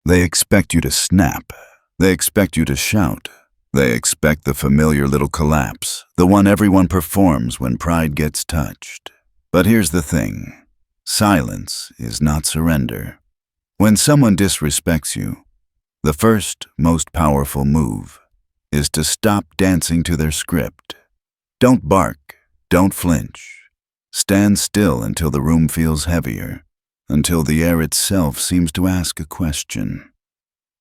They expect you to snap. They expect you to shout. They expect the familiar little collapse, the one everyone performs when pride gets touched. But here's the thing. Silence is not surrender. When someone disrespects you, the first, most powerful move is to stop dancing to their script. Don't bark. Don't flinch. Stand still until the room feels heavier, until the air itself seems to ask a question.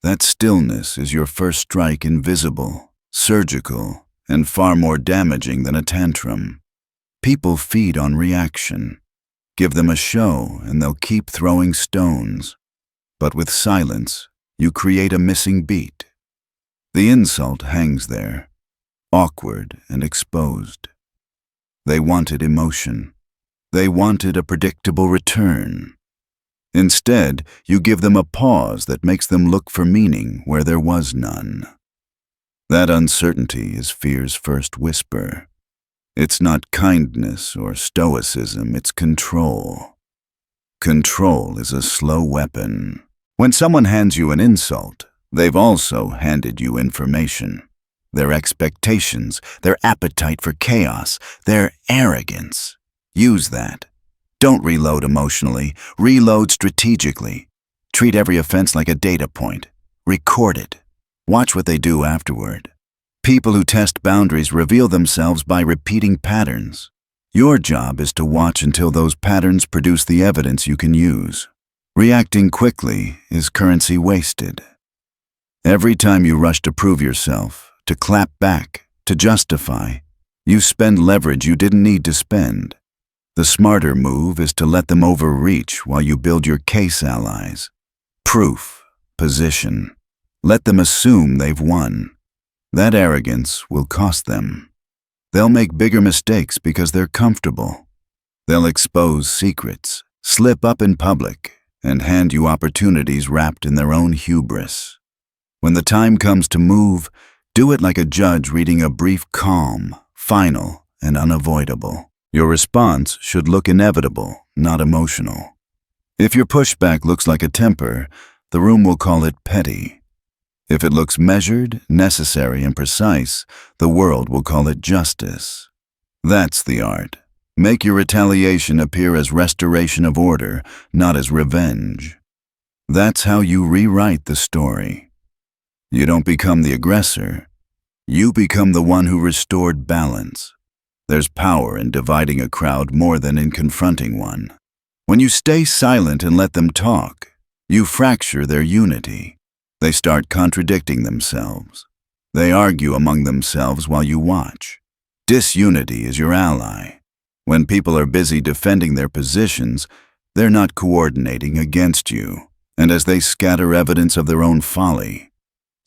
That stillness is your first strike, invisible, surgical, and far more damaging than a tantrum. People feed on reaction. Give them a show and they'll keep throwing stones. But with silence, you create a missing beat. The insult hangs there, awkward and exposed. They wanted emotion. They wanted a predictable return. Instead, you give them a pause that makes them look for meaning where there was none. That uncertainty is fear's first whisper. It's not kindness or stoicism, it's control. Control is a slow weapon. When someone hands you an insult, they've also handed you information. Their expectations, their appetite for chaos, their arrogance. Use that. Don't reload emotionally, reload strategically. Treat every offense like a data point. Record it. Watch what they do afterward. People who test boundaries reveal themselves by repeating patterns. Your job is to watch until those patterns produce the evidence you can use. Reacting quickly is currency wasted. Every time you rush to prove yourself, to clap back, to justify, you spend leverage you didn't need to spend. The smarter move is to let them overreach while you build your case allies. Proof, position. Let them assume they've won. That arrogance will cost them. They'll make bigger mistakes because they're comfortable. They'll expose secrets, slip up in public, and hand you opportunities wrapped in their own hubris. When the time comes to move, do it like a judge reading a brief calm, final, and unavoidable. Your response should look inevitable, not emotional. If your pushback looks like a temper, the room will call it petty. If it looks measured, necessary, and precise, the world will call it justice. That's the art. Make your retaliation appear as restoration of order, not as revenge. That's how you rewrite the story. You don't become the aggressor. You become the one who restored balance. There's power in dividing a crowd more than in confronting one. When you stay silent and let them talk, you fracture their unity. They start contradicting themselves. They argue among themselves while you watch. Disunity is your ally. When people are busy defending their positions, they're not coordinating against you. And as they scatter evidence of their own folly,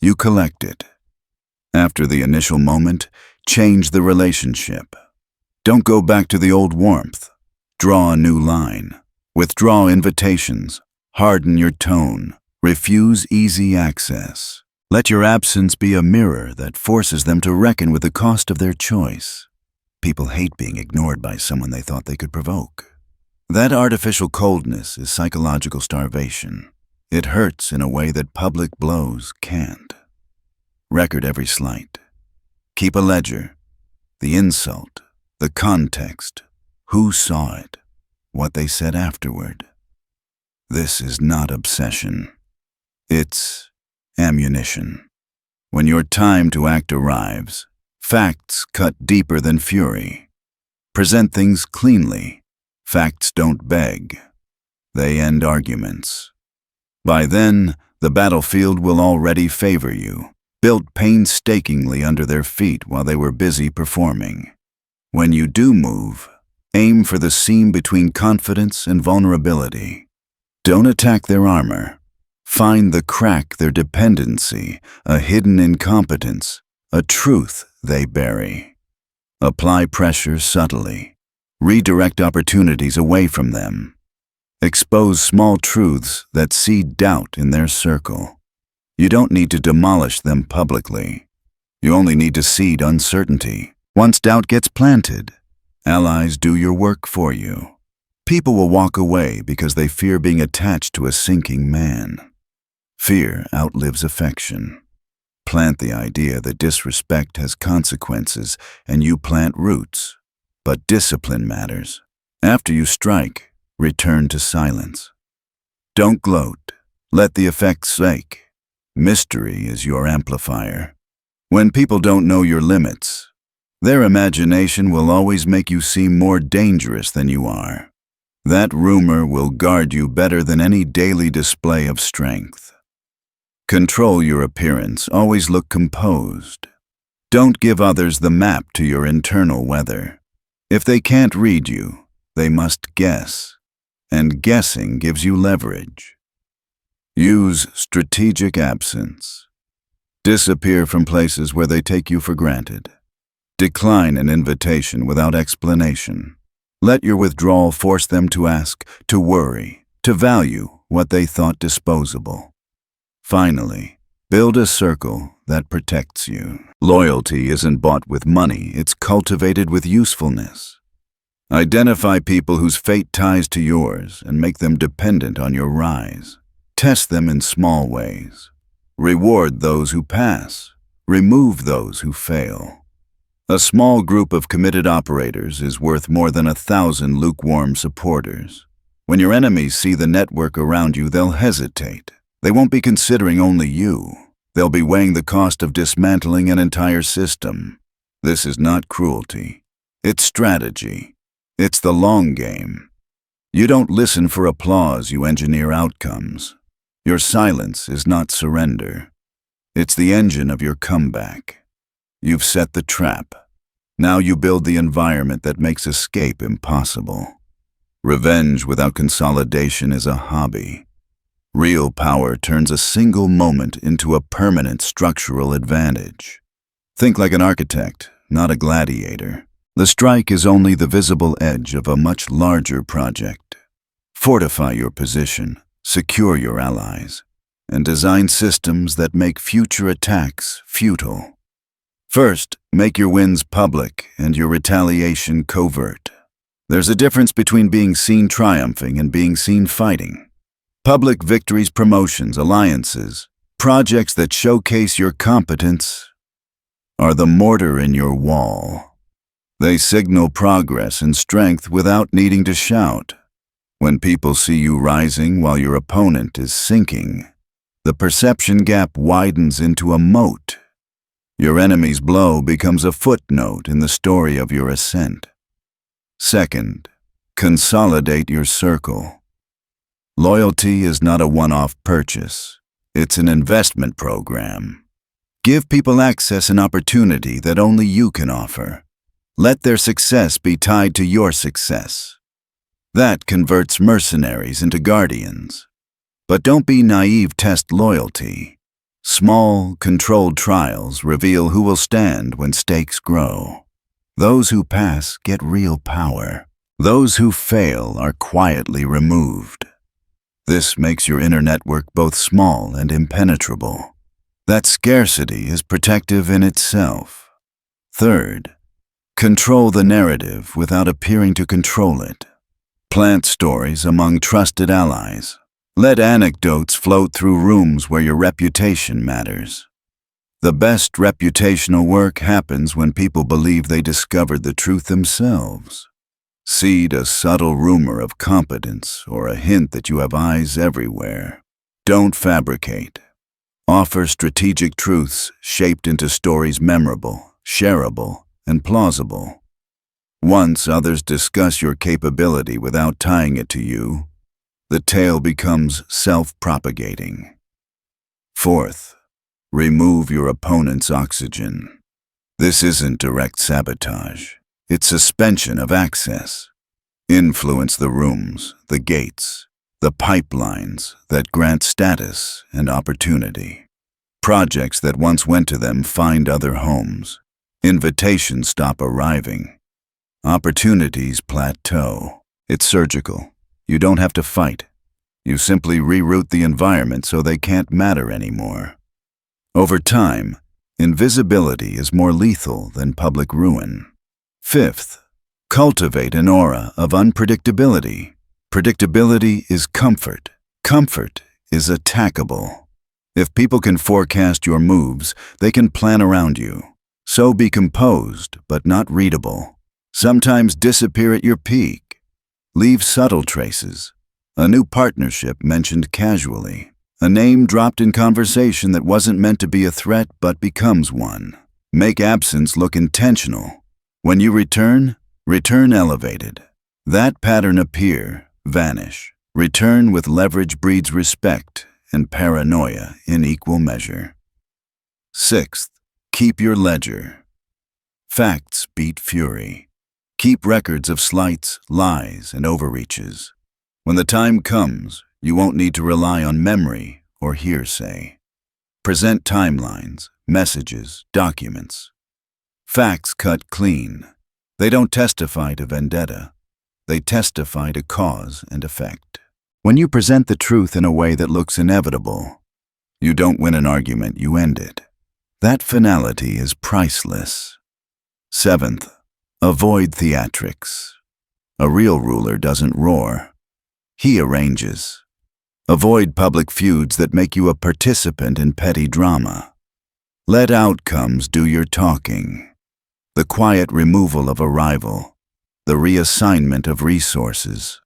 you collect it. After the initial moment, change the relationship. Don't go back to the old warmth. Draw a new line. Withdraw invitations. Harden your tone. Refuse easy access. Let your absence be a mirror that forces them to reckon with the cost of their choice. People hate being ignored by someone they thought they could provoke. That artificial coldness is psychological starvation. It hurts in a way that public blows can't. Record every slight. Keep a ledger. The insult. The context, who saw it, what they said afterward. This is not obsession. It's ammunition. When your time to act arrives, facts cut deeper than fury. Present things cleanly. Facts don't beg. They end arguments. By then, the battlefield will already favor you, built painstakingly under their feet while they were busy performing. When you do move, aim for the seam between confidence and vulnerability. Don't attack their armor. Find the crack, their dependency, a hidden incompetence, a truth they bury. Apply pressure subtly. Redirect opportunities away from them. Expose small truths that seed doubt in their circle. You don't need to demolish them publicly. You only need to seed uncertainty. Once doubt gets planted, allies do your work for you. People will walk away because they fear being attached to a sinking man. Fear outlives affection. Plant the idea that disrespect has consequences, and you plant roots. But discipline matters. After you strike, return to silence. Don't gloat. Let the effect sake. Mystery is your amplifier. When people don't know your limits, their imagination will always make you seem more dangerous than you are. That rumor will guard you better than any daily display of strength. Control your appearance. Always look composed. Don't give others the map to your internal weather. If they can't read you, they must guess. And guessing gives you leverage. Use strategic absence. Disappear from places where they take you for granted. Decline an invitation without explanation. Let your withdrawal force them to ask, to worry, to value what they thought disposable. Finally, build a circle that protects you. Loyalty isn't bought with money, it's cultivated with usefulness. Identify people whose fate ties to yours and make them dependent on your rise. Test them in small ways. Reward those who pass. Remove those who fail. A small group of committed operators is worth more than 1,000 lukewarm supporters. When your enemies see the network around you, they'll hesitate. They won't be considering only you. They'll be weighing the cost of dismantling an entire system. This is not cruelty. It's strategy. It's the long game. You don't listen for applause, you engineer outcomes. Your silence is not surrender. It's the engine of your comeback. You've set the trap. Now you build the environment that makes escape impossible. Revenge without consolidation is a hobby. Real power turns a single moment into a permanent structural advantage. Think like an architect, not a gladiator. The strike is only the visible edge of a much larger project. Fortify your position, secure your allies, and design systems that make future attacks futile. First, make your wins public and your retaliation covert. There's a difference between being seen triumphing and being seen fighting. Public victories, promotions, alliances, projects that showcase your competence are the mortar in your wall. They signal progress and strength without needing to shout. When people see you rising while your opponent is sinking, the perception gap widens into a moat. Your enemy's blow becomes a footnote in the story of your ascent. Second, consolidate your circle. Loyalty is not a one-off purchase. It's an investment program. Give people access and opportunity that only you can offer. Let their success be tied to your success. That converts mercenaries into guardians. But don't be naive, test loyalty. Small, controlled trials reveal who will stand when stakes grow. Those who pass get real power. Those who fail are quietly removed. This makes your inner network both small and impenetrable. That scarcity is protective in itself. Third, control the narrative without appearing to control it. Plant stories among trusted allies. Let anecdotes float through rooms where your reputation matters. The best reputational work happens when people believe they discovered the truth themselves. Seed a subtle rumor of competence or a hint that you have eyes everywhere. Don't fabricate. Offer strategic truths shaped into stories memorable, shareable, and plausible. Once others discuss your capability without tying it to you, the tale becomes self-propagating. Fourth, remove your opponent's oxygen. This isn't direct sabotage. It's suspension of access. Influence the rooms, the gates, the pipelines that grant status and opportunity. Projects that once went to them find other homes. Invitations stop arriving. Opportunities plateau. It's surgical. You don't have to fight. You simply reroute the environment so they can't matter anymore. Over time, invisibility is more lethal than public ruin. Fifth, cultivate an aura of unpredictability. Predictability is comfort. Comfort is attackable. If people can forecast your moves, they can plan around you. So be composed, but not readable. Sometimes disappear at your peak. Leave subtle traces. A new partnership mentioned casually. A name dropped in conversation that wasn't meant to be a threat but becomes one. Make absence look intentional. When you return elevated. That pattern appear, vanish. Return with leverage breeds respect and paranoia in equal measure. Sixth, keep your ledger. Facts beat fury. Keep records of slights, lies, and overreaches. When the time comes, you won't need to rely on memory or hearsay. Present timelines, messages, documents. Facts cut clean. They don't testify to vendetta. They testify to cause and effect. When you present the truth in a way that looks inevitable, you don't win an argument, you end it. That finality is priceless. Seventh, avoid theatrics. A real ruler doesn't roar. He arranges. Avoid public feuds that make you a participant in petty drama. Let outcomes do your talking. The quiet removal of a rival, the reassignment of resources,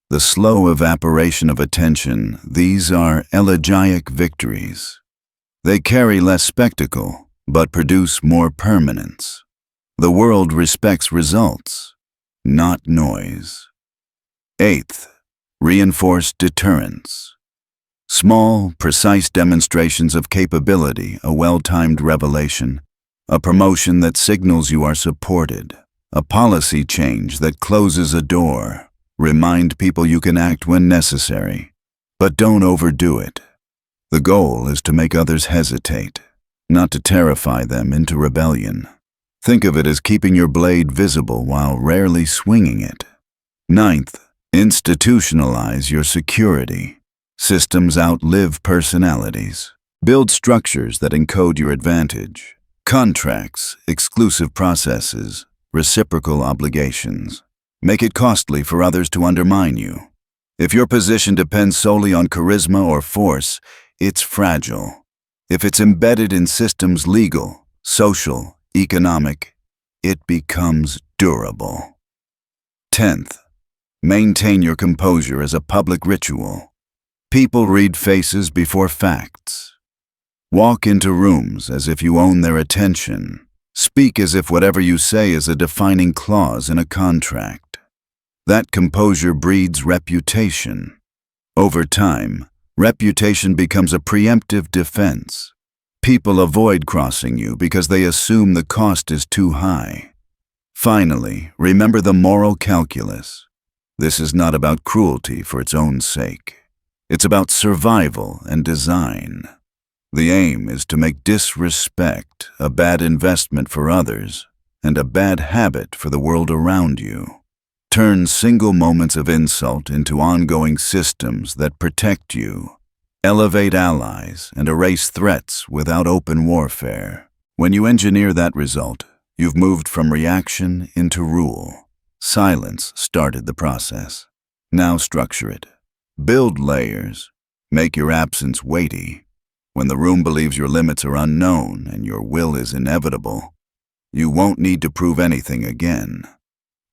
the slow evaporation of attention, these are elegiac victories. They carry less spectacle, but produce more permanence. The world respects results, not noise. Eighth, reinforce deterrence. Small, precise demonstrations of capability, a well-timed revelation, a promotion that signals you are supported, a policy change that closes a door. Remind people you can act when necessary, but don't overdo it. The goal is to make others hesitate, not to terrify them into rebellion. Think of it as keeping your blade visible while rarely swinging it. Ninth, institutionalize your security. Systems outlive personalities. Build structures that encode your advantage. Contracts, exclusive processes, reciprocal obligations. Make it costly for others to undermine you. If your position depends solely on charisma or force, it's fragile. If it's embedded in systems legal, social, economic, it becomes durable. 10th, maintain your composure as a public ritual. People read faces before facts. Walk into rooms as if you own their attention. Speak as if whatever you say is a defining clause in a contract. That composure breeds reputation. Over time, reputation becomes a preemptive defense. People avoid crossing you because they assume the cost is too high. Finally, remember the moral calculus. This is not about cruelty for its own sake. It's about survival and design. The aim is to make disrespect a bad investment for others and a bad habit for the world around you. Turn single moments of insult into ongoing systems that protect you. Elevate allies and erase threats without open warfare. When you engineer that result, you've moved from reaction into rule. Silence started the process. Now structure it. Build layers. Make your absence weighty. When the room believes your limits are unknown and your will is inevitable, you won't need to prove anything again.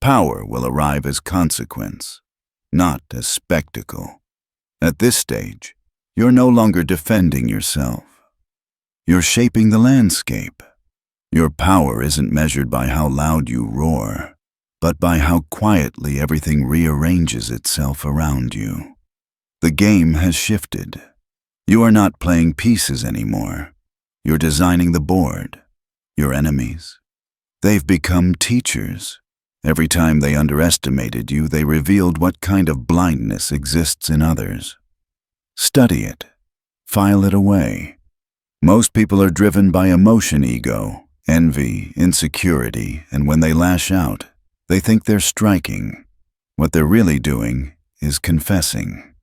Power will arrive as consequence, not as spectacle. At this stage, you're no longer defending yourself. You're shaping the landscape. Your power isn't measured by how loud you roar, but by how quietly everything rearranges itself around you. The game has shifted. You are not playing pieces anymore. You're designing the board. Your enemies, they've become teachers. Every time they underestimated you, they revealed what kind of blindness exists in others. Study it. File it away. Most people are driven by emotion ego, envy, insecurity, and when they lash out, they think they're striking. What they're really doing is confessing.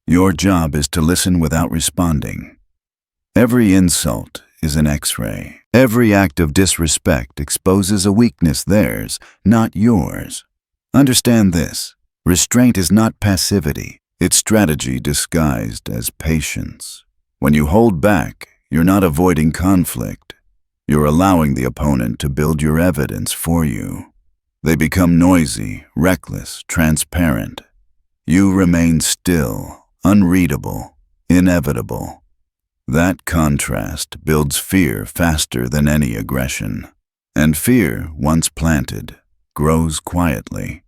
Your job is to listen without responding. Every insult is an X-ray. Every act of disrespect exposes a weakness theirs, not yours. Understand this. Restraint is not passivity. It's strategy disguised as patience. When you hold back, you're not avoiding conflict. You're allowing the opponent to build your evidence for you. They become noisy, reckless, transparent. You remain still, unreadable, inevitable. That contrast builds fear faster than any aggression. And fear, once planted, grows quietly.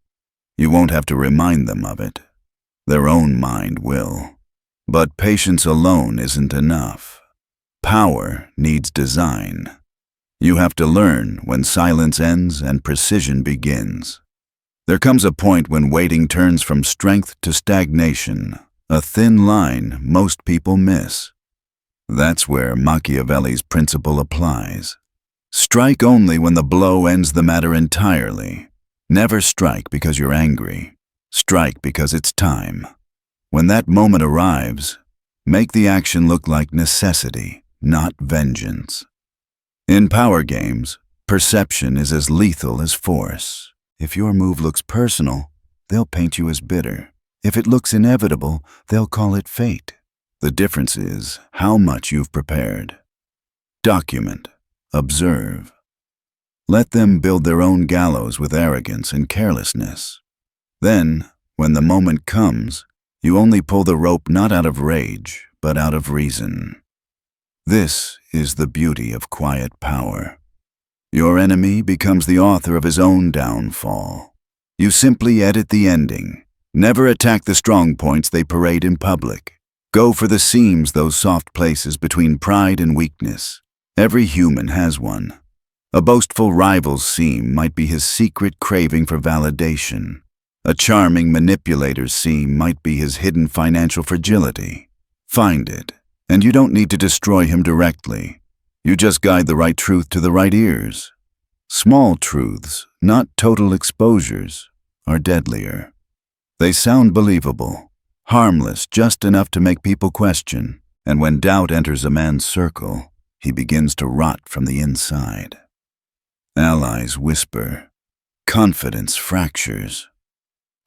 You won't have to remind them of it. Their own mind will. But patience alone isn't enough. Power needs design. You have to learn when silence ends and precision begins. There comes a point when waiting turns from strength to stagnation, a thin line most people miss. That's where Machiavelli's principle applies. Strike only when the blow ends the matter entirely. Never strike because you're angry. Strike because it's time. When that moment arrives, make the action look like necessity, not vengeance. In power games, perception is as lethal as force. If your move looks personal, they'll paint you as bitter. If it looks inevitable, they'll call it fate. The difference is how much you've prepared. Document. Observe. Let them build their own gallows with arrogance and carelessness. Then, when the moment comes, you only pull the rope not out of rage, but out of reason. This is the beauty of quiet power. Your enemy becomes the author of his own downfall. You simply edit the ending. Never attack the strong points they parade in public. Go for the seams, those soft places between pride and weakness. Every human has one. A boastful rival's seam might be his secret craving for validation. A charming manipulator's seam might be his hidden financial fragility. Find it, and you don't need to destroy him directly. You just guide the right truth to the right ears. Small truths, not total exposures, are deadlier. They sound believable, harmless just enough to make people question, and when doubt enters a man's circle, he begins to rot from the inside. Allies whisper. Confidence fractures.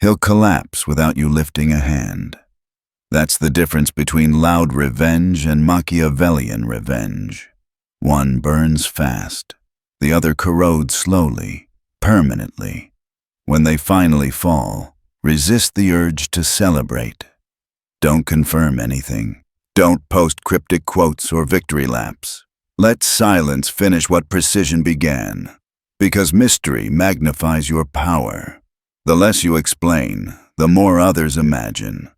He'll collapse without you lifting a hand. That's the difference between loud revenge and Machiavellian revenge. One burns fast. The other corrodes slowly, permanently. When they finally fall, resist the urge to celebrate. Don't confirm anything. Don't post cryptic quotes or victory laps. Let silence finish what precision began. Because mystery magnifies your power. The less you explain, the more others imagine.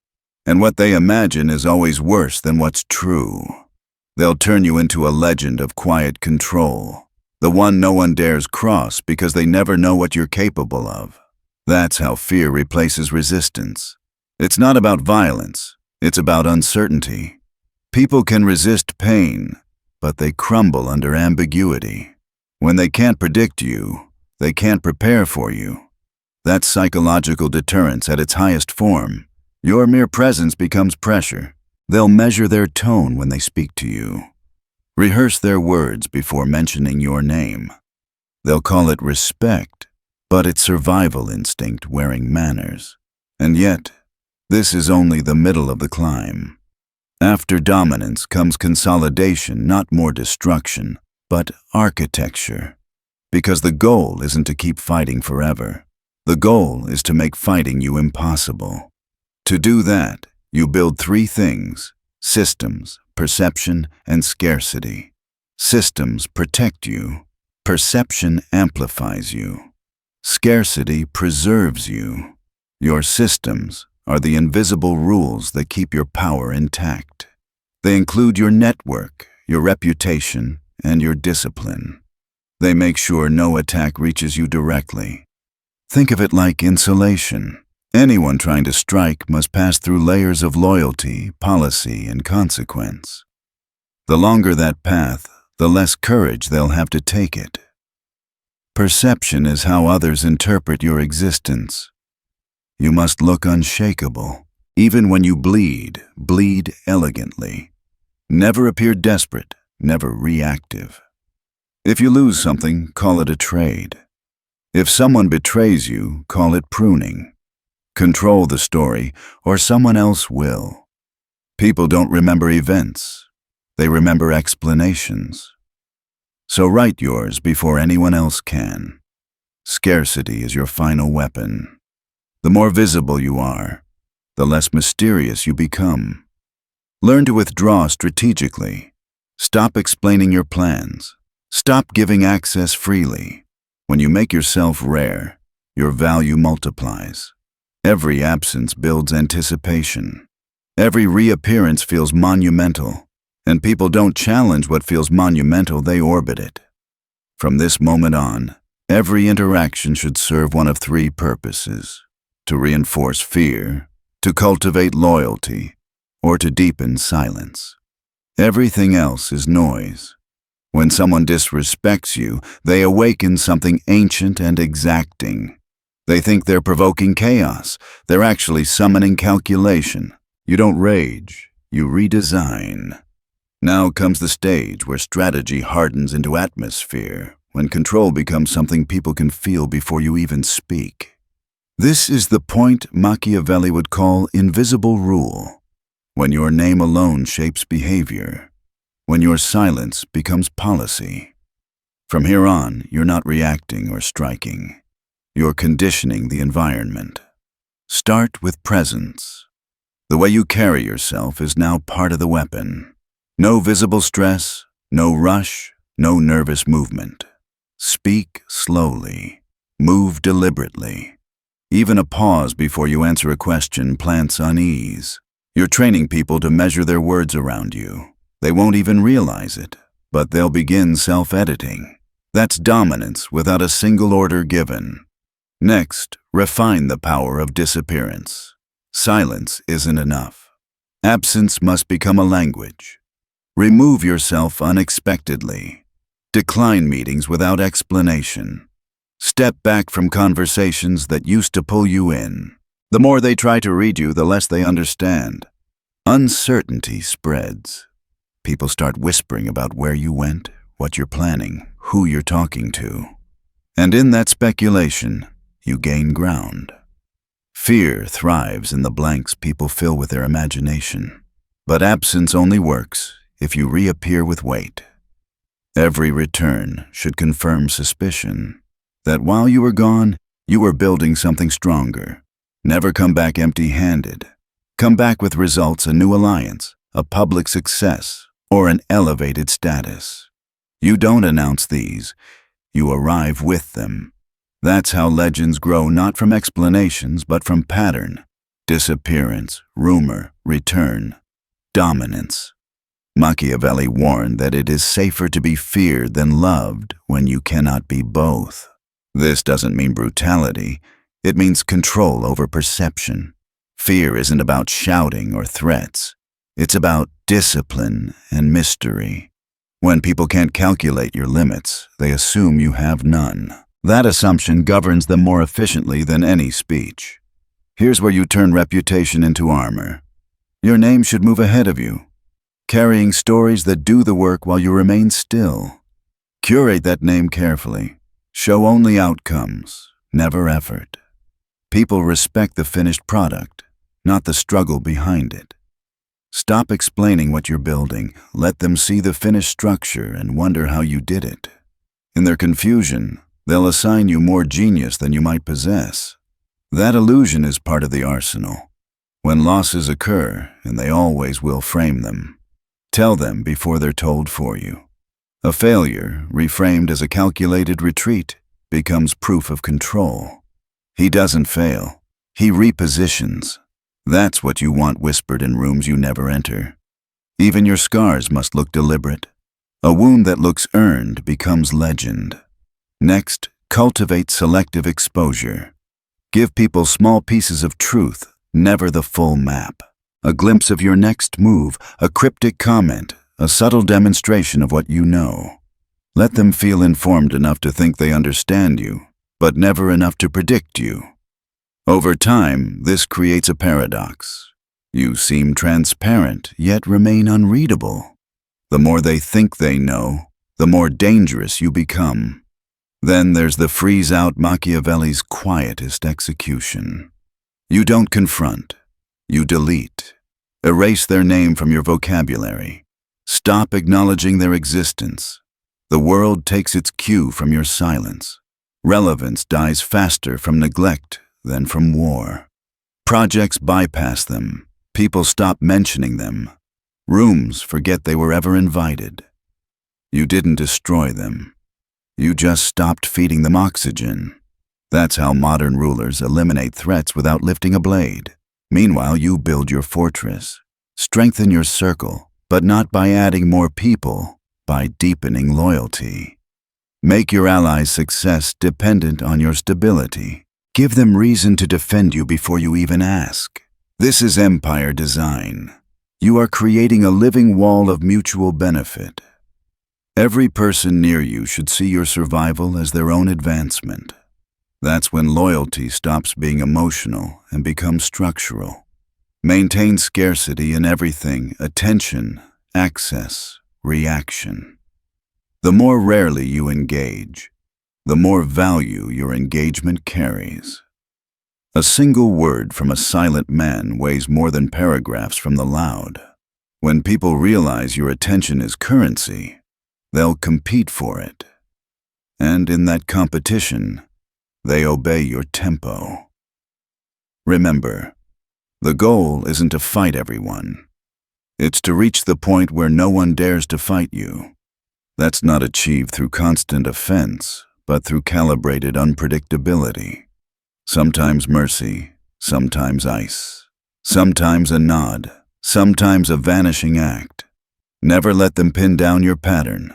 And what they imagine is always worse than what's true. They'll turn you into a legend of quiet control. The one no one dares cross because they never know what you're capable of. That's how fear replaces resistance. It's not about violence, it's about uncertainty. People can resist pain, but they crumble under ambiguity. When they can't predict you, they can't prepare for you. That's psychological deterrence at its highest form. Your mere presence becomes pressure. They'll measure their tone when they speak to you. Rehearse their words before mentioning your name. They'll call it respect, but it's survival instinct wearing manners. And yet, this is only the middle of the climb. After dominance comes consolidation, not more destruction, but architecture. Because the goal isn't to keep fighting forever. The goal is to make fighting you impossible. To do that, you build three things: systems, perception, and scarcity. Systems protect you. Perception amplifies you. Scarcity preserves you. Your systems are the invisible rules that keep your power intact. They include your network, your reputation, and your discipline. They make sure no attack reaches you directly. Think of it like insulation. Anyone trying to strike must pass through layers of loyalty, policy, and consequence. The longer that path, the less courage they'll have to take it. Perception is how others interpret your existence. You must look unshakable. Even when you bleed, bleed elegantly. Never appear desperate, never reactive. If you lose something, call it a trade. If someone betrays you, call it pruning. Control the story, or someone else will. People don't remember events, They remember explanations. So write yours before anyone else can. Scarcity is your final weapon. The more visible you are, the less mysterious you become. Learn to withdraw strategically. Stop explaining your plans. Stop giving access freely. When you make yourself rare, your value multiplies. Every absence builds anticipation. Every reappearance feels monumental, and people don't challenge what feels monumental, they orbit it. From this moment on, every interaction should serve one of three purposes: to reinforce fear, to cultivate loyalty, or to deepen silence. Everything else is noise. When someone disrespects you, they awaken something ancient and exacting. They think they're provoking chaos. They're actually summoning calculation. You don't rage, you redesign. Now comes the stage where strategy hardens into atmosphere, when control becomes something people can feel before you even speak. This is the point Machiavelli would call invisible rule, when your name alone shapes behavior, when your silence becomes policy. From here on, you're not reacting or striking. You're conditioning the environment. Start with presence. The way you carry yourself is now part of the weapon. No visible stress, no rush, no nervous movement. Speak slowly. Move deliberately. Even a pause before you answer a question plants unease. You're training people to measure their words around you. They won't even realize it, but they'll begin self-editing. That's dominance without a single order given. Next, refine the power of disappearance. Silence isn't enough. Absence must become a language. Remove yourself unexpectedly. Decline meetings without explanation. Step back from conversations that used to pull you in. The more they try to read you, the less they understand. Uncertainty spreads. People start whispering about where you went, what you're planning, who you're talking to. And in that speculation, you gain ground. Fear thrives in the blanks people fill with their imagination. But absence only works if you reappear with weight. Every return should confirm suspicion that while you were gone, you were building something stronger. Never come back empty-handed. Come back with results, a new alliance, a public success, or an elevated status. You don't announce these, you arrive with them. That's how legends grow, not from explanations, but from pattern. Disappearance, rumor, return, dominance. Machiavelli warned that it is safer to be feared than loved when you cannot be both. This doesn't mean brutality. It means control over perception. Fear isn't about shouting or threats. It's about discipline and mystery. When people can't calculate your limits, they assume you have none. That assumption governs them more efficiently than any speech. Here's where you turn reputation into armor. Your name should move ahead of you, carrying stories that do the work while you remain still. Curate that name carefully. Show only outcomes, never effort. People respect the finished product, not the struggle behind it. Stop explaining what you're building. Let them see the finished structure and wonder how you did it. In their confusion, they'll assign you more genius than you might possess. That illusion is part of the arsenal. When losses occur, and they always will frame them, tell them before they're told for you. A failure, reframed as a calculated retreat, becomes proof of control. He doesn't fail. He repositions. That's what you want whispered in rooms you never enter. Even your scars must look deliberate. A wound that looks earned becomes legend. Next, cultivate selective exposure. Give people small pieces of truth, never the full map. A glimpse of your next move, a cryptic comment, a subtle demonstration of what you know. Let them feel informed enough to think they understand you, but never enough to predict you. Over time, this creates a paradox. You seem transparent, yet remain unreadable. The more they think they know, the more dangerous you become. Then there's the freeze-out Machiavelli's quietest execution. You don't confront. You delete. Erase their name from your vocabulary. Stop acknowledging their existence. The world takes its cue from your silence. Relevance dies faster from neglect than from war. Projects bypass them. People stop mentioning them. Rooms forget they were ever invited. You didn't destroy them. You just stopped feeding them oxygen. That's how modern rulers eliminate threats without lifting a blade. Meanwhile, you build your fortress. Strengthen your circle, but not by adding more people, by deepening loyalty. Make your allies' success dependent on your stability. Give them reason to defend you before you even ask. This is empire design. You are creating a living wall of mutual benefit. Every person near you should see your survival as their own advancement. That's when loyalty stops being emotional and becomes structural. Maintain scarcity in everything: attention, access, reaction. The more rarely you engage, the more value your engagement carries. A single word from a silent man weighs more than paragraphs from the loud. When people realize your attention is currency, they'll compete for it. And in that competition, they obey your tempo. Remember, the goal isn't to fight everyone. It's to reach the point where no one dares to fight you. That's not achieved through constant offense, but through calibrated unpredictability. Sometimes mercy, sometimes ice, sometimes a nod, sometimes a vanishing act. Never let them pin down your pattern.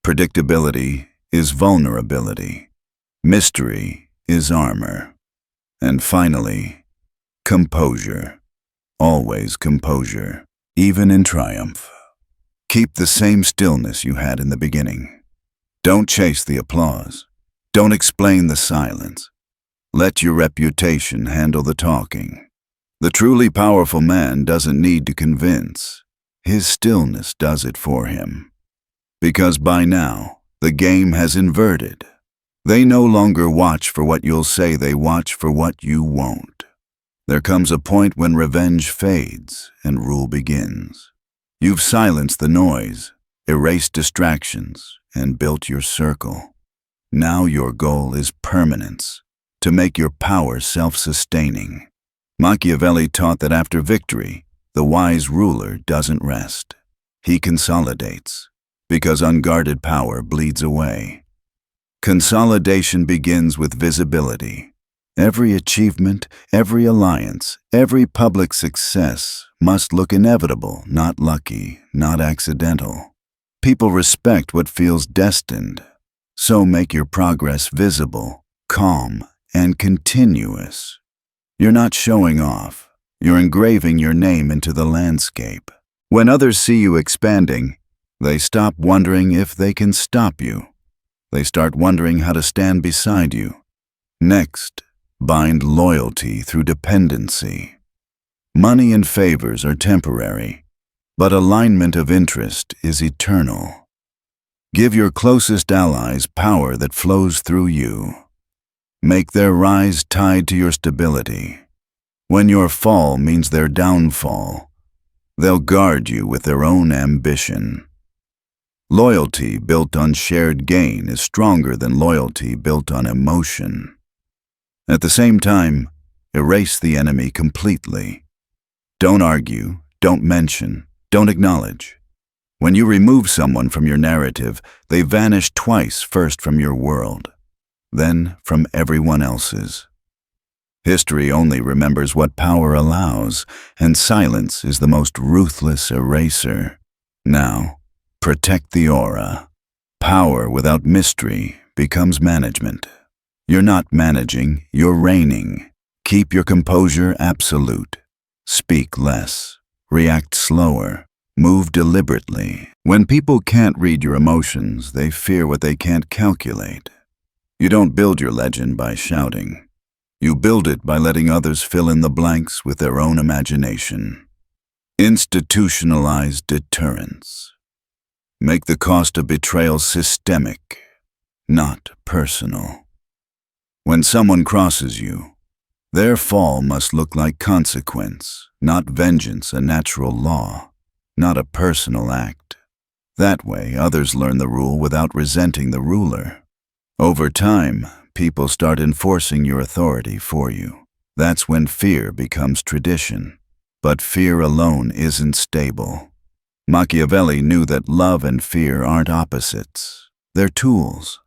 Predictability is vulnerability. Mystery is armor. And finally, composure. Always composure, even in triumph. Keep the same stillness you had in the beginning. Don't chase the applause. Don't explain the silence. Let your reputation handle the talking. The truly powerful man doesn't need to convince. His stillness does it for him. Because by now, the game has inverted. They no longer watch for what you'll say, they watch for what you won't. There comes a point when revenge fades and rule begins. You've silenced the noise, erased distractions, and built your circle. Now your goal is permanence, to make your power self-sustaining. Machiavelli taught that after victory, the wise ruler doesn't rest. He consolidates, because unguarded power bleeds away. Consolidation begins with visibility. Every achievement, every alliance, every public success must look inevitable, not lucky, not accidental. People respect what feels destined. So make your progress visible, calm, and continuous. You're not showing off. You're engraving your name into the landscape. When others see you expanding, they stop wondering if they can stop you. They start wondering how to stand beside you. Next, bind loyalty through dependency. Money and favors are temporary, but alignment of interest is eternal. Give your closest allies power that flows through you. Make their rise tied to your stability. When your fall means their downfall, they'll guard you with their own ambition. Loyalty built on shared gain is stronger than loyalty built on emotion. At the same time, erase the enemy completely. Don't argue, don't mention, don't acknowledge. When you remove someone from your narrative, they vanish twice, first from your world, then from everyone else's. History only remembers what power allows, and silence is the most ruthless eraser. Now, protect the aura. Power without mystery becomes management. You're not managing, you're reigning. Keep your composure absolute. Speak less. React slower. Move deliberately. When people can't read your emotions, they fear what they can't calculate. You don't build your legend by shouting. You build it by letting others fill in the blanks with their own imagination. Institutionalized deterrence. Make the cost of betrayal systemic, not personal. When someone crosses you, their fall must look like consequence, not vengeance, a natural law, not a personal act. That way, others learn the rule without resenting the ruler. Over time, people start enforcing your authority for you. That's when fear becomes tradition. But fear alone isn't stable. Machiavelli knew that love and fear aren't opposites. They're tools.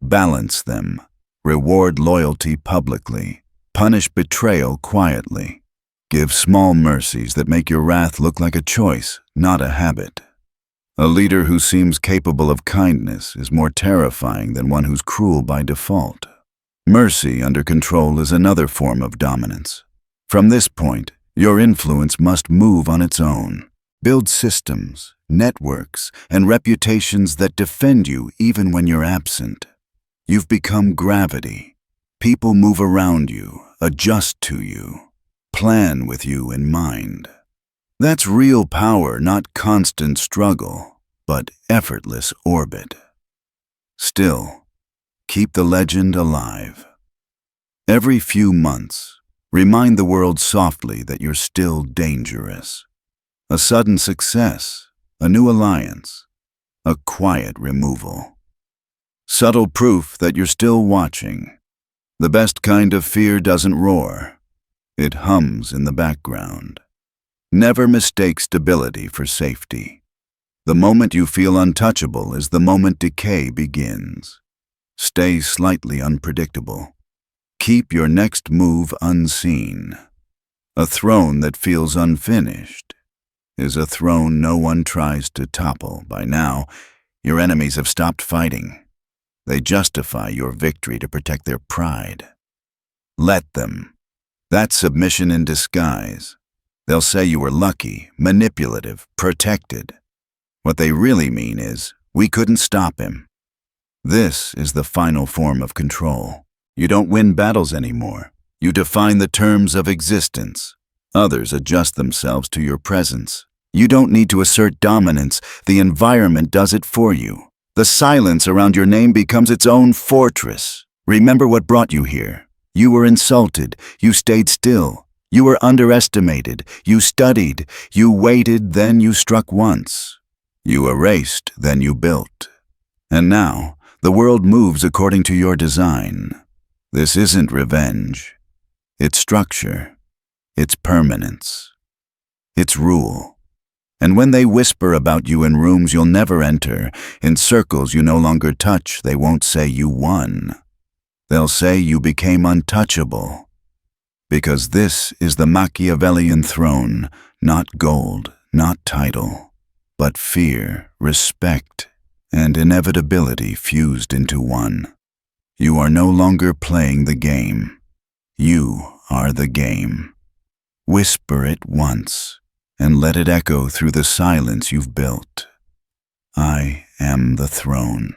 Balance them. Reward loyalty publicly. Punish betrayal quietly. Give small mercies that make your wrath look like a choice, not a habit. A leader who seems capable of kindness is more terrifying than one who's cruel by default. Mercy under control is another form of dominance. From this point, your influence must move on its own. Build systems, networks, and reputations that defend you even when you're absent. You've become gravity. People move around you, adjust to you, plan with you in mind. That's real power, not constant struggle, but effortless orbit. Still, keep the legend alive. Every few months, remind the world softly that you're still dangerous. A sudden success, a new alliance, a quiet removal. Subtle proof that you're still watching. The best kind of fear doesn't roar. It hums in the background. Never mistake stability for safety. The moment you feel untouchable is the moment decay begins. Stay slightly unpredictable. Keep your next move unseen. A throne that feels unfinished is a throne no one tries to topple. By now, your enemies have stopped fighting. They justify your victory to protect their pride. Let them. That's submission in disguise. They'll say you were lucky, manipulative, protected. What they really mean is, we couldn't stop him. This is the final form of control. You don't win battles anymore. You define the terms of existence. Others adjust themselves to your presence. You don't need to assert dominance. The environment does it for you. The silence around your name becomes its own fortress. Remember what brought you here. You were insulted. You stayed still. You were underestimated. You studied. You waited, then you struck once. You erased, then you built. And now, the world moves according to your design. This isn't revenge. It's structure. It's permanence. It's rule. And when they whisper about you in rooms you'll never enter, in circles you no longer touch, they won't say you won. They'll say you became untouchable. Because this is the Machiavellian throne, not gold, not title, but fear, respect, and inevitability fused into one. You are no longer playing the game. You are the game. Whisper it once, and let it echo through the silence you've built. I am the throne.